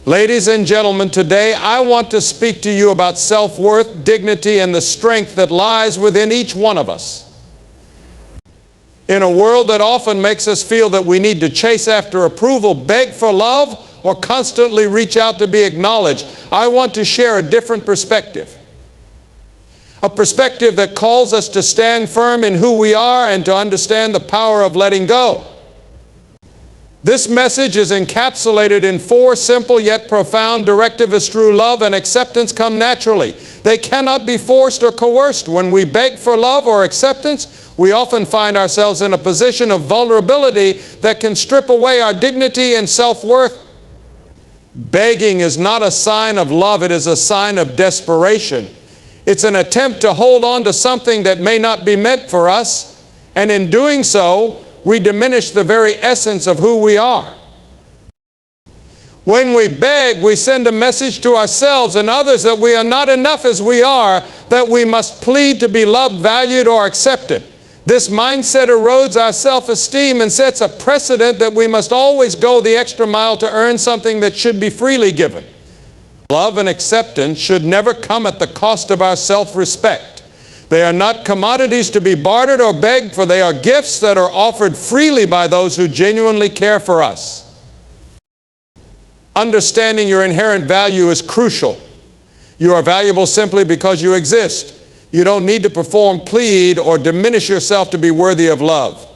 Ladies and gentlemen, today I want to speak to you about self-worth, dignity, and the strength that lies within each one of us. In a world that often makes us feel that we need to chase after approval, beg for love, or constantly reach out to be acknowledged, I want to share a different perspective. A perspective that calls us to stand firm in who we are and to understand the power of letting go. This message is encapsulated in 4 simple yet profound directives. True love and acceptance come naturally. They cannot be forced or coerced. When we beg for love or acceptance, we often find ourselves in a position of vulnerability that can strip away our dignity and self-worth. Begging is not a sign of love, it is a sign of desperation. It's an attempt to hold on to something that may not be meant for us, and in doing so, we diminish the very essence of who we are. When we beg, we send a message to ourselves and others that we are not enough as we are, that we must plead to be loved, valued, or accepted. This mindset erodes our self-esteem and sets a precedent that we must always go the extra mile to earn something that should be freely given. Love and acceptance should never come at the cost of our self-respect. They are not commodities to be bartered or begged, for they are gifts that are offered freely by those who genuinely care for us. Understanding your inherent value is crucial. You are valuable simply because you exist. You don't need to perform, plead, or diminish yourself to be worthy of love.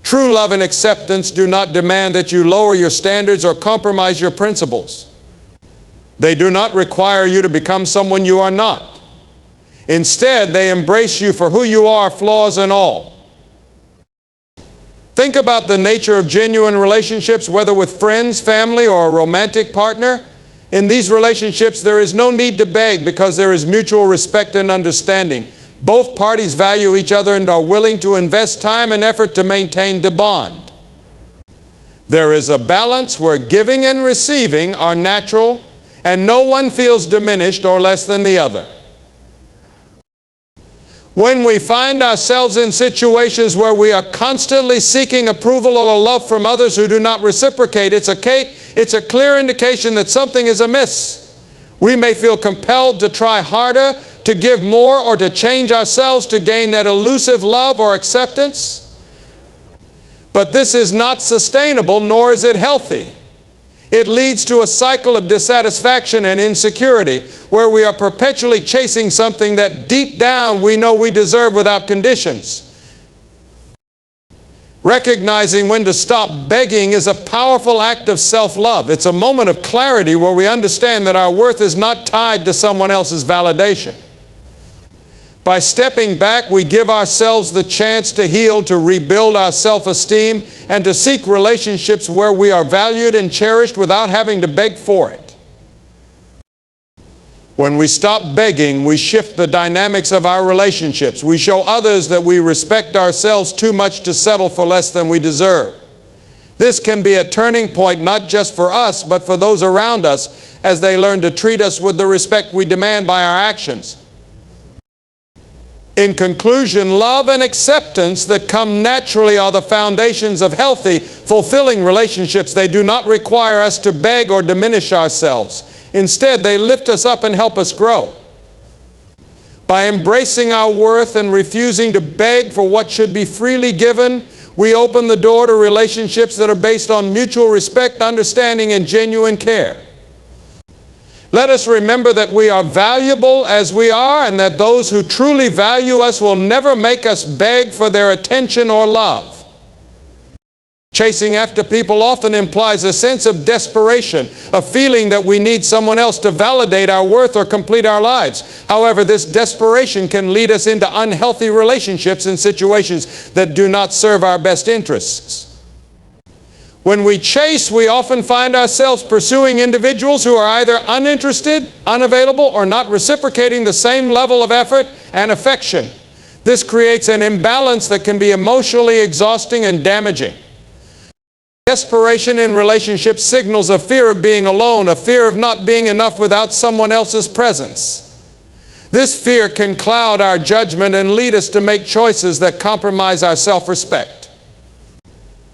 True love and acceptance do not demand that you lower your standards or compromise your principles. They do not require you to become someone you are not. Instead, they embrace you for who you are, flaws and all. Think about the nature of genuine relationships, whether with friends, family, or a romantic partner. In these relationships, there is no need to beg because there is mutual respect and understanding. Both parties value each other and are willing to invest time and effort to maintain the bond. There is a balance where giving and receiving are natural, and no one feels diminished or less than the other. When we find ourselves in situations where we are constantly seeking approval or love from others who do not reciprocate, it's a clear indication that something is amiss. We may feel compelled to try harder, to give more, or to change ourselves to gain that elusive love or acceptance. But this is not sustainable, nor is it healthy. It leads to a cycle of dissatisfaction and insecurity, where we are perpetually chasing something that deep down we know we deserve without conditions. Recognizing when to stop begging is a powerful act of self-love. It's a moment of clarity where we understand that our worth is not tied to someone else's validation. By stepping back, we give ourselves the chance to heal, to rebuild our self-esteem, and to seek relationships where we are valued and cherished without having to beg for it. When we stop begging, we shift the dynamics of our relationships. We show others that we respect ourselves too much to settle for less than we deserve. This can be a turning point not just for us, but for those around us, as they learn to treat us with the respect we demand by our actions. In conclusion, love and acceptance that come naturally are the foundations of healthy, fulfilling relationships. They do not require us to beg or diminish ourselves. Instead, they lift us up and help us grow. By embracing our worth and refusing to beg for what should be freely given, we open the door to relationships that are based on mutual respect, understanding, and genuine care. Let us remember that we are valuable as we are, and that those who truly value us will never make us beg for their attention or love. Chasing after people often implies a sense of desperation, a feeling that we need someone else to validate our worth or complete our lives. However, this desperation can lead us into unhealthy relationships and situations that do not serve our best interests. When we chase, we often find ourselves pursuing individuals who are either uninterested, unavailable, or not reciprocating the same level of effort and affection. This creates an imbalance that can be emotionally exhausting and damaging. Desperation in relationships signals a fear of being alone, a fear of not being enough without someone else's presence. This fear can cloud our judgment and lead us to make choices that compromise our self-respect.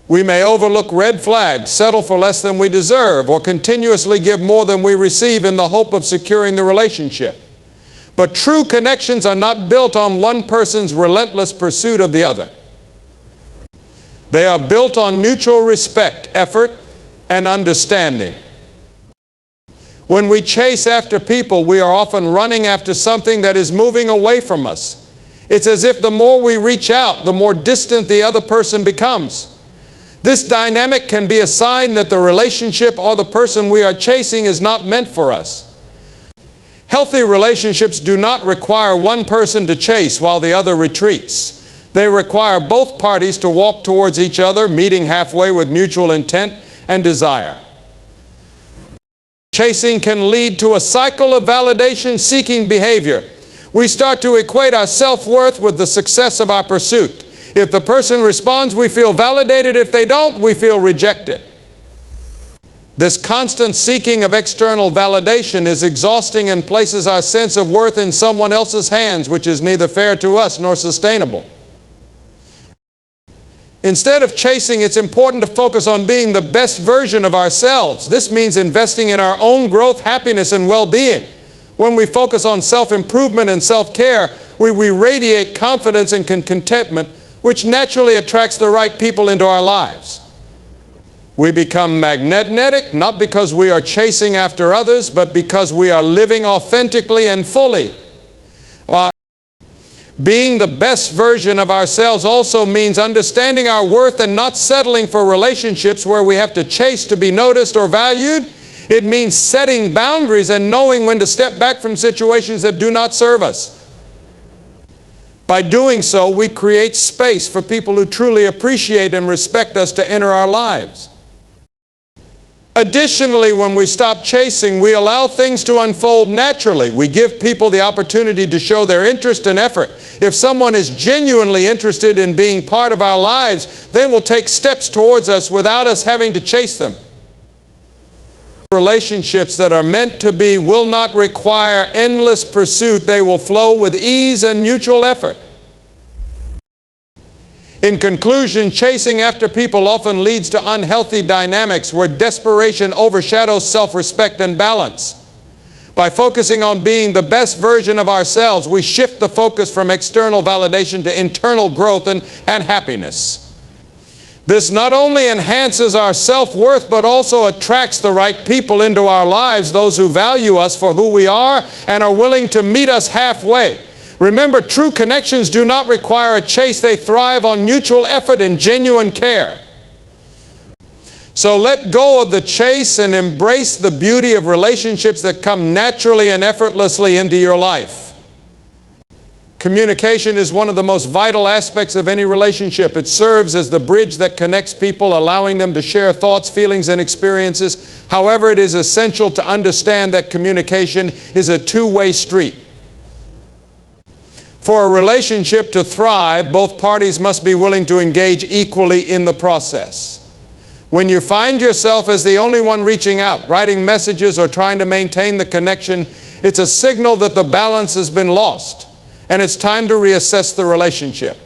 We may overlook red flags, settle for less than we deserve, or continuously give more than we receive in the hope of securing the relationship. But true connections are not built on one person's relentless pursuit of the other. They are built on mutual respect, effort, and understanding. When we chase after people, we are often running after something that is moving away from us. It's as if the more we reach out, the more distant the other person becomes. This dynamic can be a sign that the relationship or the person we are chasing is not meant for us. Healthy relationships do not require one person to chase while the other retreats. They require both parties to walk towards each other, meeting halfway with mutual intent and desire. Chasing can lead to a cycle of validation-seeking behavior. We start to equate our self-worth with the success of our pursuit. If the person responds, we feel validated. If they don't, we feel rejected. This constant seeking of external validation is exhausting and places our sense of worth in someone else's hands, which is neither fair to us nor sustainable. Instead of chasing, it's important to focus on being the best version of ourselves. This means investing in our own growth, happiness, and well-being. When we focus on self-improvement and self-care, we radiate confidence and contentment, which naturally attracts the right people into our lives. We become magnetic, not because we are chasing after others, but because we are living authentically and fully. Being the best version of ourselves also means understanding our worth and not settling for relationships where we have to chase to be noticed or valued. It means setting boundaries and knowing when to step back from situations that do not serve us. By doing so, we create space for people who truly appreciate and respect us to enter our lives. Additionally, when we stop chasing, we allow things to unfold naturally. We give people the opportunity to show their interest and effort. If someone is genuinely interested in being part of our lives, they will take steps towards us without us having to chase them. Relationships that are meant to be will not require endless pursuit. They will flow with ease and mutual effort. In conclusion, chasing after people often leads to unhealthy dynamics where desperation overshadows self-respect and balance. By focusing on being the best version of ourselves, we shift the focus from external validation to internal growth and happiness. This not only enhances our self-worth, but also attracts the right people into our lives, those who value us for who we are and are willing to meet us halfway. Remember, true connections do not require a chase. They thrive on mutual effort and genuine care. So let go of the chase and embrace the beauty of relationships that come naturally and effortlessly into your life. Communication is one of the most vital aspects of any relationship. It serves as the bridge that connects people, allowing them to share thoughts, feelings, and experiences. However, it is essential to understand that communication is a two-way street. For a relationship to thrive, both parties must be willing to engage equally in the process. When you find yourself as the only one reaching out, writing messages, or trying to maintain the connection, it's a signal that the balance has been lost, and it's time to reassess the relationship.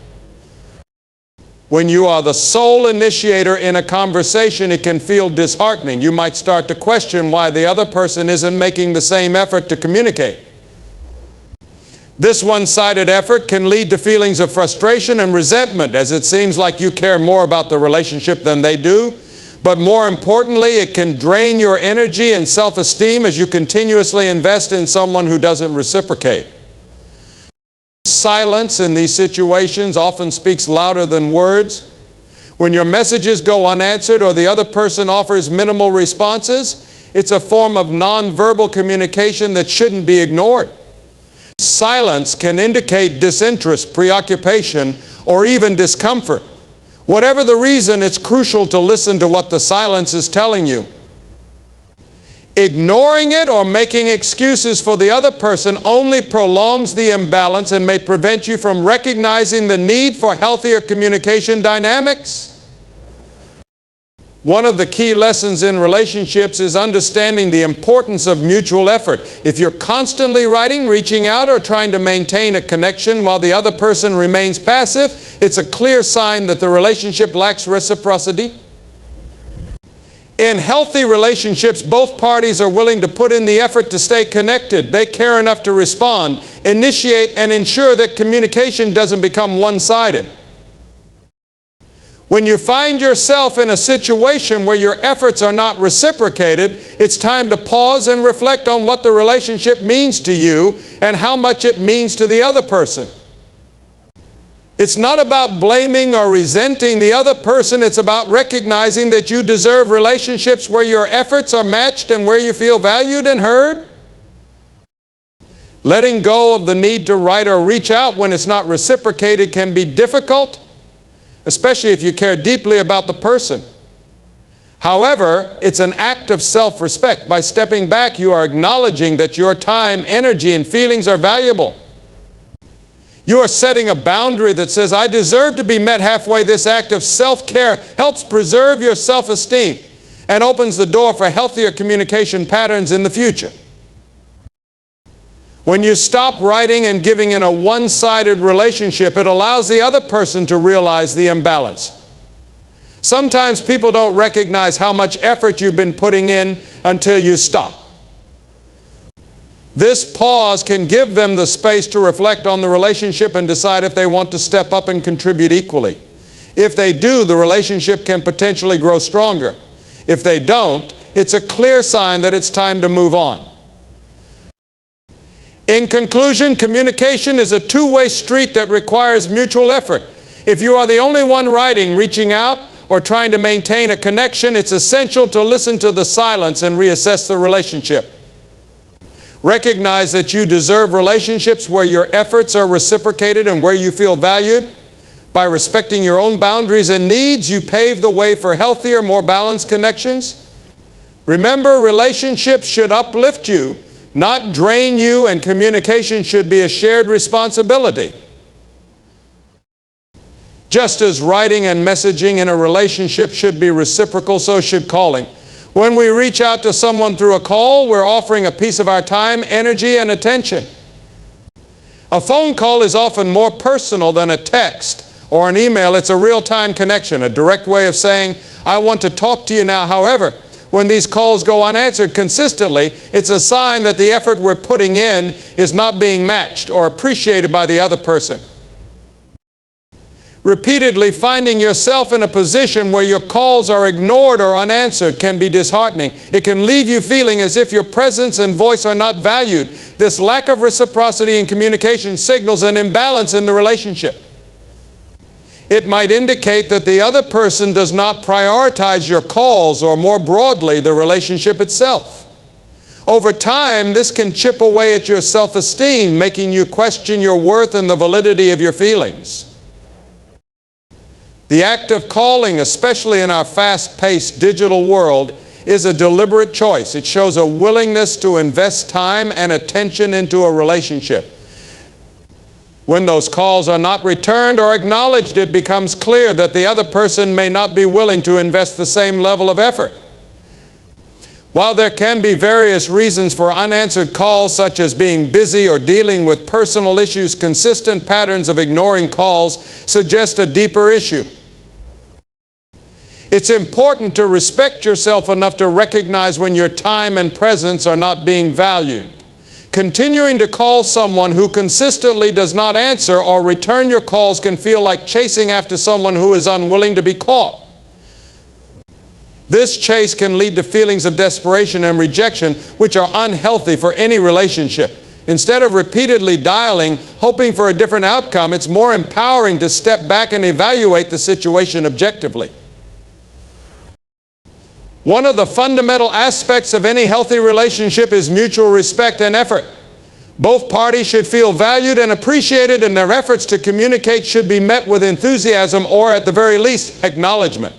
When you are the sole initiator in a conversation, it can feel disheartening. You might start to question why the other person isn't making the same effort to communicate. This one-sided effort can lead to feelings of frustration and resentment, as it seems like you care more about the relationship than they do. But more importantly, it can drain your energy and self-esteem as you continuously invest in someone who doesn't reciprocate. Silence in these situations often speaks louder than words. When your messages go unanswered or the other person offers minimal responses, it's a form of nonverbal communication that shouldn't be ignored. Silence can indicate disinterest, preoccupation, or even discomfort. Whatever the reason, it's crucial to listen to what the silence is telling you. Ignoring it or making excuses for the other person only prolongs the imbalance and may prevent you from recognizing the need for healthier communication dynamics. One of the key lessons in relationships is understanding the importance of mutual effort. If you're constantly writing, reaching out, or trying to maintain a connection while the other person remains passive, it's a clear sign that the relationship lacks reciprocity. In healthy relationships, both parties are willing to put in the effort to stay connected. They care enough to respond, initiate, and ensure that communication doesn't become one-sided. When you find yourself in a situation where your efforts are not reciprocated, it's time to pause and reflect on what the relationship means to you and how much it means to the other person. It's not about blaming or resenting the other person. It's about recognizing that you deserve relationships where your efforts are matched and where you feel valued and heard. Letting go of the need to write or reach out when it's not reciprocated can be difficult, especially if you care deeply about the person. However, it's an act of self-respect. By stepping back, you are acknowledging that your time, energy, and feelings are valuable. You are setting a boundary that says, I deserve to be met halfway. This act of self-care helps preserve your self-esteem and opens the door for healthier communication patterns in the future. When you stop writing and giving in a one-sided relationship, it allows the other person to realize the imbalance. Sometimes people don't recognize how much effort you've been putting in until you stop. This pause can give them the space to reflect on the relationship and decide if they want to step up and contribute equally. If they do, the relationship can potentially grow stronger. If they don't, it's a clear sign that it's time to move on. In conclusion, communication is a two-way street that requires mutual effort. If you are the only one writing, reaching out, or trying to maintain a connection, it's essential to listen to the silence and reassess the relationship. Recognize that you deserve relationships where your efforts are reciprocated and where you feel valued. By respecting your own boundaries and needs, you pave the way for healthier, more balanced connections. Remember, relationships should uplift you, not drain you, and communication should be a shared responsibility. Just as writing and messaging in a relationship should be reciprocal, so should calling. When we reach out to someone through a call, we're offering a piece of our time, energy, and attention. A phone call is often more personal than a text or an email. It's a real-time connection, a direct way of saying, I want to talk to you now. However, when these calls go unanswered consistently, it's a sign that the effort we're putting in is not being matched or appreciated by the other person. Repeatedly finding yourself in a position where your calls are ignored or unanswered can be disheartening. It can leave you feeling as if your presence and voice are not valued. This lack of reciprocity in communication signals an imbalance in the relationship. It might indicate that the other person does not prioritize your calls, or more broadly, the relationship itself. Over time, this can chip away at your self-esteem, making you question your worth and the validity of your feelings. The act of calling, especially in our fast-paced digital world, is a deliberate choice. It shows a willingness to invest time and attention into a relationship. When those calls are not returned or acknowledged, it becomes clear that the other person may not be willing to invest the same level of effort. While there can be various reasons for unanswered calls, such as being busy or dealing with personal issues, consistent patterns of ignoring calls suggest a deeper issue. It's important to respect yourself enough to recognize when your time and presence are not being valued. Continuing to call someone who consistently does not answer or return your calls can feel like chasing after someone who is unwilling to be caught. This chase can lead to feelings of desperation and rejection, which are unhealthy for any relationship. Instead of repeatedly dialing, hoping for a different outcome, it's more empowering to step back and evaluate the situation objectively. One of the fundamental aspects of any healthy relationship is mutual respect and effort. Both parties should feel valued and appreciated, and their efforts to communicate should be met with enthusiasm or, at the very least, acknowledgement.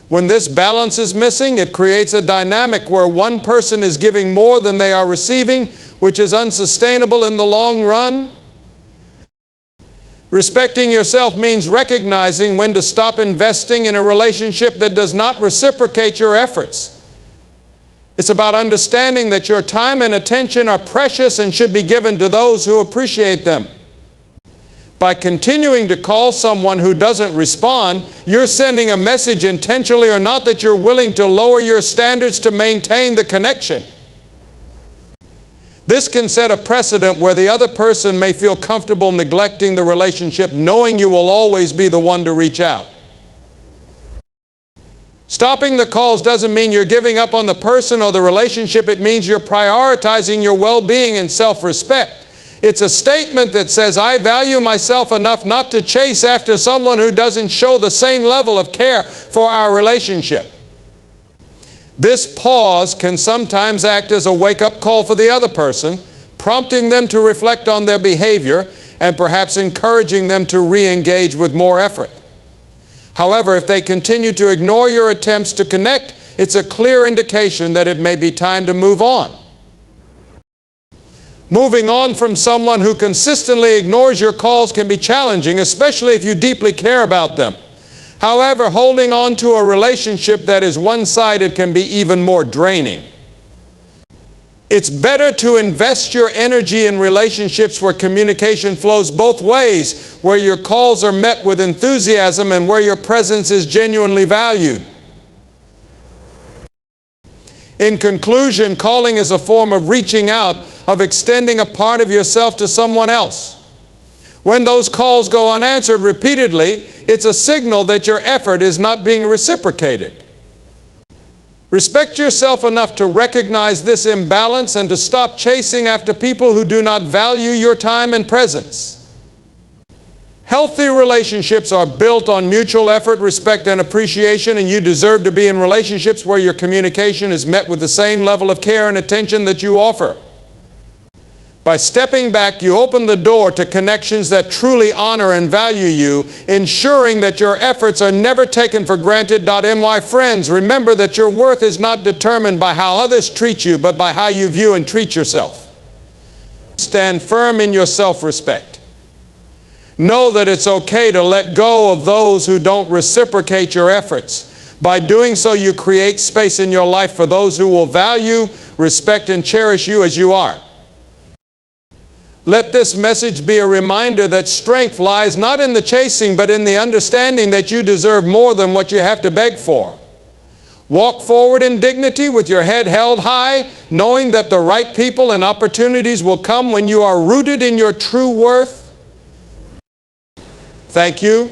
When this balance is missing, it creates a dynamic where one person is giving more than they are receiving, which is unsustainable in the long run. Respecting yourself means recognizing when to stop investing in a relationship that does not reciprocate your efforts. It's about understanding that your time and attention are precious and should be given to those who appreciate them. By continuing to call someone who doesn't respond, you're sending a message, intentionally or not, that you're willing to lower your standards to maintain the connection. This can set a precedent where the other person may feel comfortable neglecting the relationship, knowing you will always be the one to reach out. Stopping the calls doesn't mean you're giving up on the person or the relationship. It means you're prioritizing your well-being and self-respect. It's a statement that says, I value myself enough not to chase after someone who doesn't show the same level of care for our relationship. This pause can sometimes act as a wake-up call for the other person, prompting them to reflect on their behavior and perhaps encouraging them to re-engage with more effort. However, if they continue to ignore your attempts to connect, it's a clear indication that it may be time to move on. Moving on from someone who consistently ignores your calls can be challenging, especially if you deeply care about them. However, holding on to a relationship that is one-sided can be even more draining. It's better to invest your energy in relationships where communication flows both ways, where your calls are met with enthusiasm and where your presence is genuinely valued. In conclusion, calling is a form of reaching out, of extending a part of yourself to someone else. When those calls go unanswered repeatedly, it's a signal that your effort is not being reciprocated. Respect yourself enough to recognize this imbalance and to stop chasing after people who do not value your time and presence. Healthy relationships are built on mutual effort, respect, and appreciation, and you deserve to be in relationships where your communication is met with the same level of care and attention that you offer. By stepping back, you open the door to connections that truly honor and value you, ensuring that your efforts are never taken for granted. My friends, remember that your worth is not determined by how others treat you, but by how you view and treat yourself. Stand firm in your self-respect. Know that it's okay to let go of those who don't reciprocate your efforts. By doing so, you create space in your life for those who will value, respect, and cherish you as you are. Let this message be a reminder that strength lies not in the chasing, but in the understanding that you deserve more than what you have to beg for. Walk forward in dignity with your head held high, knowing that the right people and opportunities will come when you are rooted in your true worth. Thank you.